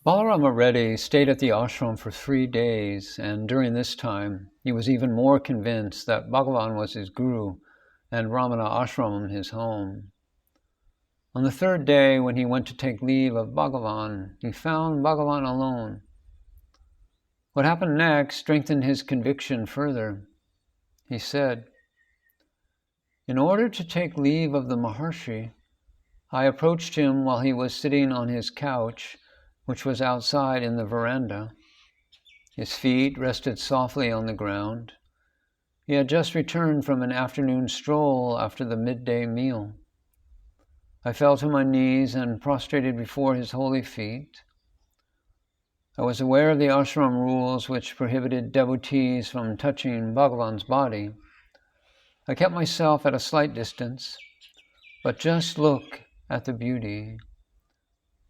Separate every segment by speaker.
Speaker 1: Balarama Reddy stayed at the ashram for 3 days, and during this time, he was even more convinced that Bhagavan was his guru and Ramanasramam his home. On the 3rd day, when he went to take leave of Bhagavan, he found Bhagavan alone. What happened next strengthened his conviction further. He said, "In order to take leave of the Maharshi, I approached him while he was sitting on his couch, which was outside in the veranda. His feet rested softly on the ground. He had just returned from an afternoon stroll after the midday meal. I fell to my knees and prostrated before his holy feet. I was aware of the ashram rules which prohibited devotees from touching Bhagavan's body. I kept myself at a slight distance, but just look at the beauty.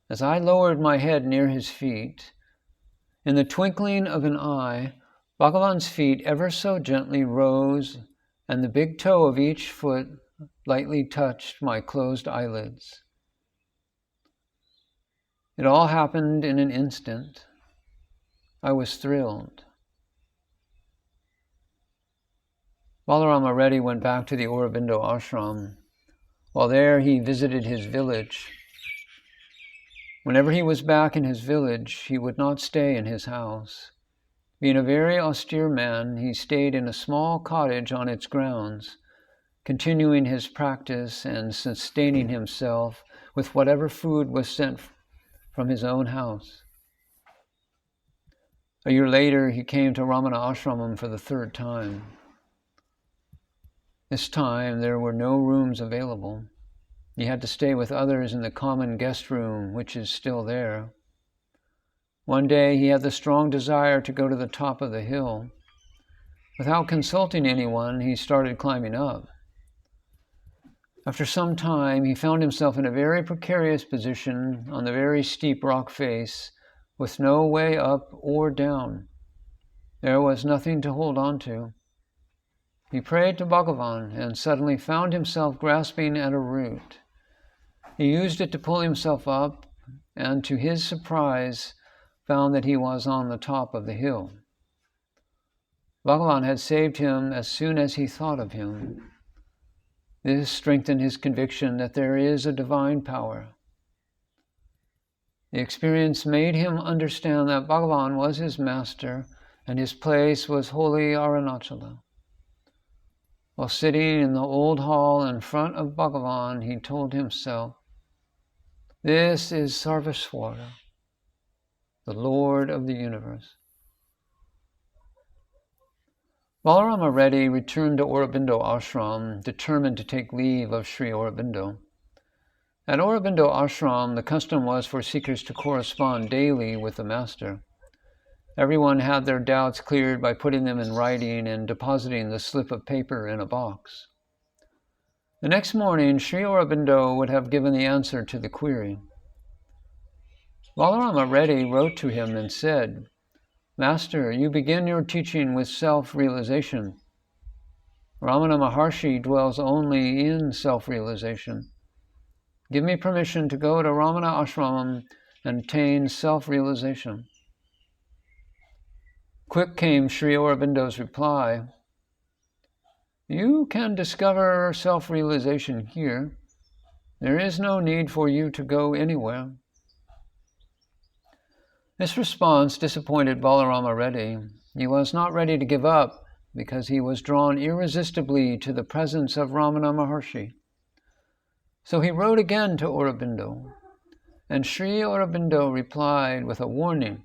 Speaker 1: As I lowered my head near his feet, in the twinkling of an eye, Bhagavan's feet ever so gently rose, and the big toe of each foot lightly touched my closed eyelids. It all happened in an instant. I was thrilled." Balarama Reddy went back to the Aurobindo ashram. While there, he visited his village. Whenever he was back in his village, he would not stay in his house. Being a very austere man, he stayed in a small cottage on its grounds, continuing his practice and sustaining himself with whatever food was sent from his own house. A year later, he came to Ramanasramam for the 3rd time. This time, there were no rooms available. He had to stay with others in the common guest room, which is still there. One day, he had the strong desire to go to the top of the hill. Without consulting anyone, he started climbing up. After some time, he found himself in a very precarious position on the very steep rock face, with no way up or down. There was nothing to hold on to. He prayed to Bhagavan and suddenly found himself grasping at a root. He used it to pull himself up, and to his surprise, found that he was on the top of the hill. Bhagavan had saved him as soon as he thought of him. This strengthened his conviction that there is a divine power. The experience made him understand that Bhagavan was his master and his place was holy Arunachala. While sitting in the old hall in front of Bhagavan, he told himself, "This is Sarvaswara, the Lord of the universe." Balarama Reddy returned to Aurobindo ashram, determined to take leave of Sri Aurobindo. At Aurobindo ashram, the custom was for seekers to correspond daily with the master. Everyone had their doubts cleared by putting them in writing and depositing the slip of paper in a box. The next morning, Sri Aurobindo would have given the answer to the query. Balarama Reddy wrote to him and said, "Master, you begin your teaching with self-realization. Ramana Maharshi dwells only in self-realization. Give me permission to go to Ramanasramam and attain self-realization." Quick came Sri Aurobindo's reply, "You can discover self-realization here. There is no need for you to go anywhere." This response disappointed Balarama Reddy. He was not ready to give up because he was drawn irresistibly to the presence of Ramana Maharshi. So he wrote again to Aurobindo, and Sri Aurobindo replied with a warning.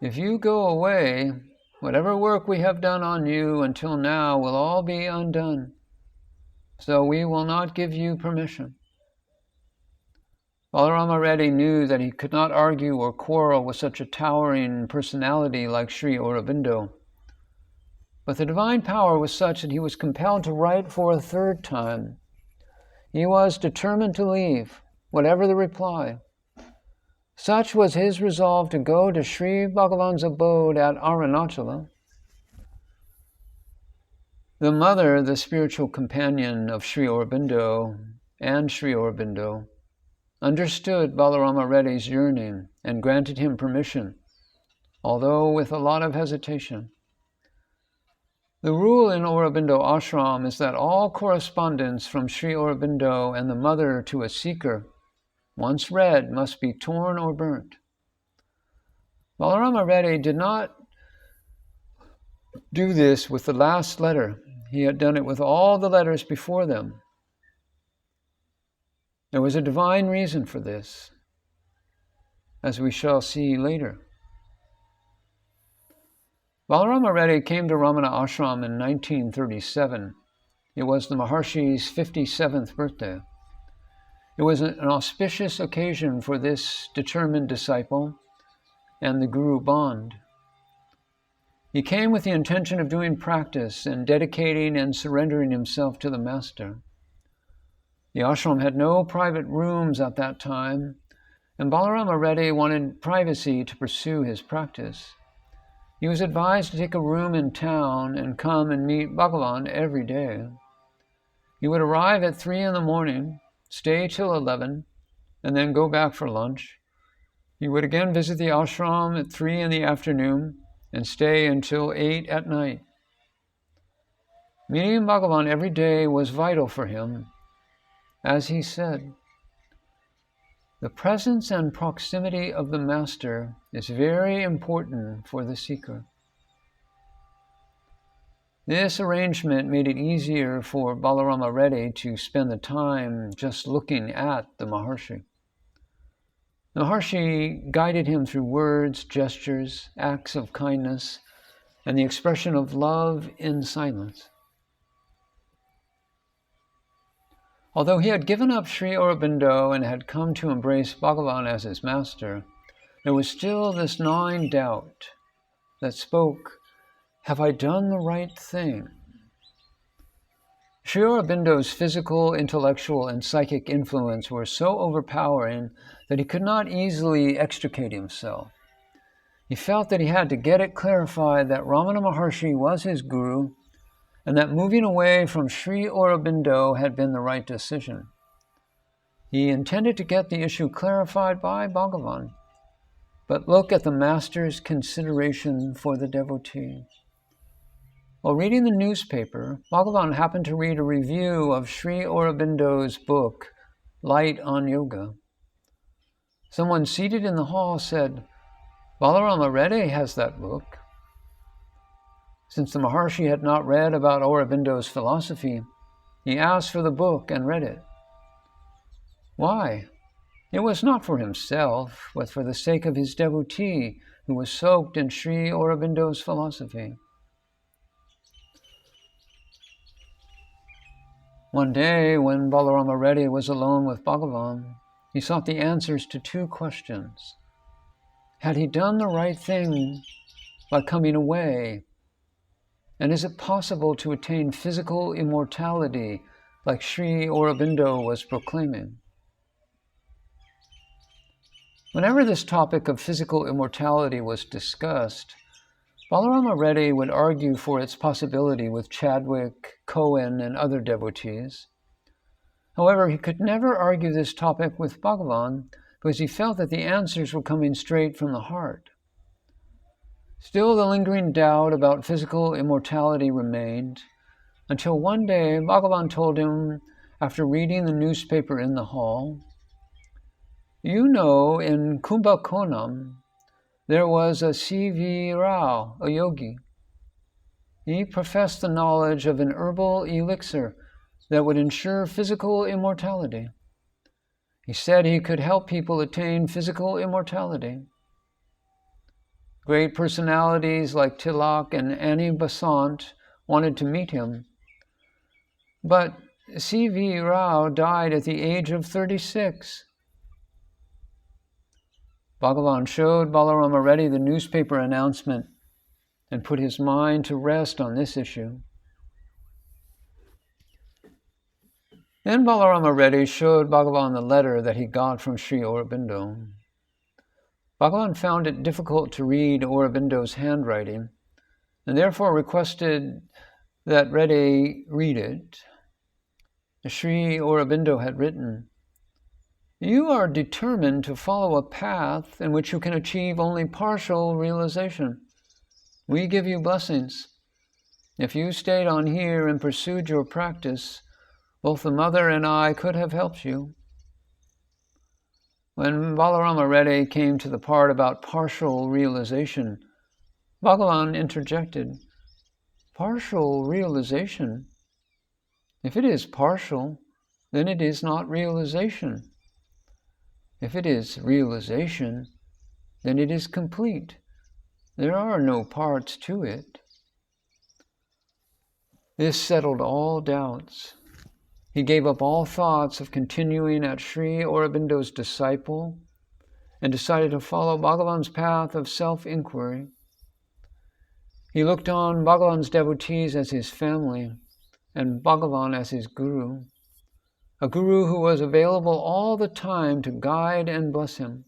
Speaker 1: "If you go away, whatever work we have done on you until now will all be undone, so we will not give you permission." Balarama Reddy knew that he could not argue or quarrel with such a towering personality like Sri Aurobindo. But the divine power was such that he was compelled to write for a 3rd time. He was determined to leave, whatever the reply. Such was his resolve to go to Sri Bhagavan's abode at Arunachala. The mother, the spiritual companion of Sri Aurobindo and Sri Aurobindo, understood Balarama Reddy's yearning and granted him permission, although with a lot of hesitation. The rule in Aurobindo Ashram is that all correspondence from Sri Aurobindo and the mother to a seeker, once read, must be torn or burnt. Balarama Reddy did not do this with the last letter. He had done it with all the letters before them. There was a divine reason for this, as we shall see later. Balarama Reddy came to Ramana Ashram in 1937. It was the Maharshi's 57th birthday. It was an auspicious occasion for this determined disciple and the Guru bond. He came with the intention of doing practice and dedicating and surrendering himself to the Master. The ashram had no private rooms at that time, and Balarama Reddy wanted privacy to pursue his practice. He was advised to take a room in town and come and meet Bhagavan every day. He would arrive at 3 a.m, stay till 11, and then go back for lunch. He would again visit the ashram at 3 p.m. and stay until 8 p.m. Meeting Bhagavan every day was vital for him. As he said, the presence and proximity of the Master is very important for the seeker. This arrangement made it easier for Balarama Reddy to spend the time just looking at the Maharshi. The Maharshi guided him through words, gestures, acts of kindness, and the expression of love in silence. Although he had given up Sri Aurobindo and had come to embrace Bhagavan as his master, there was still this gnawing doubt that spoke, "Have I done the right thing?" Sri Aurobindo's physical, intellectual, and psychic influence were so overpowering that he could not easily extricate himself. He felt that he had to get it clarified that Ramana Maharshi was his guru, and that moving away from Sri Aurobindo had been the right decision. He intended to get the issue clarified by Bhagavan, but look at the Master's consideration for the devotee. While reading the newspaper, Bhagavan happened to read a review of Sri Aurobindo's book, Light on Yoga. Someone seated in the hall said, "Balarama Reddy has that book." Since the Maharshi had not read about Aurobindo's philosophy, he asked for the book and read it. Why? It was not for himself, but for the sake of his devotee who was soaked in Sri Aurobindo's philosophy. One day, when Balarama Reddy was alone with Bhagavan, he sought the answers to 2 questions. Had he done the right thing by coming away? And is it possible to attain physical immortality like Sri Aurobindo was proclaiming? Whenever this topic of physical immortality was discussed, Balarama Reddy would argue for its possibility with Chadwick, Cohen, and other devotees. However, he could never argue this topic with Bhagavan because he felt that the answers were coming straight from the heart. Still, the lingering doubt about physical immortality remained, until one day Bhagavan told him, after reading the newspaper in the hall, "You know, in Kumbakonam, there was a C.V. Rao, a yogi. He professed the knowledge of an herbal elixir that would ensure physical immortality. He said he could help people attain physical immortality. Great personalities like Tilak and Annie Besant wanted to meet him, but C.V. Rao died at the age of 36. Bhagavan showed Balarama Reddy the newspaper announcement and put his mind to rest on this issue. Then Balarama Reddy showed Bhagavan the letter that he got from Sri Aurobindo. Bhagavan found it difficult to read Aurobindo's handwriting, and therefore requested that Reddy read it. Sri Aurobindo had written, You are determined to follow a path in which you can achieve only partial realization. We give you blessings. If you stayed on here and pursued your practice, both the mother and I could have helped you. When Balarama Reddy came to the part about partial realization, Bhagavan interjected, "Partial realization? If it is partial, then it is not realization. If it is realization, then it is complete. There are no parts to it." This settled all doubts. He gave up all thoughts of continuing at Sri Aurobindo's disciple and decided to follow Bhagavan's path of self-inquiry. He looked on Bhagavan's devotees as his family and Bhagavan as his guru, a guru who was available all the time to guide and bless him.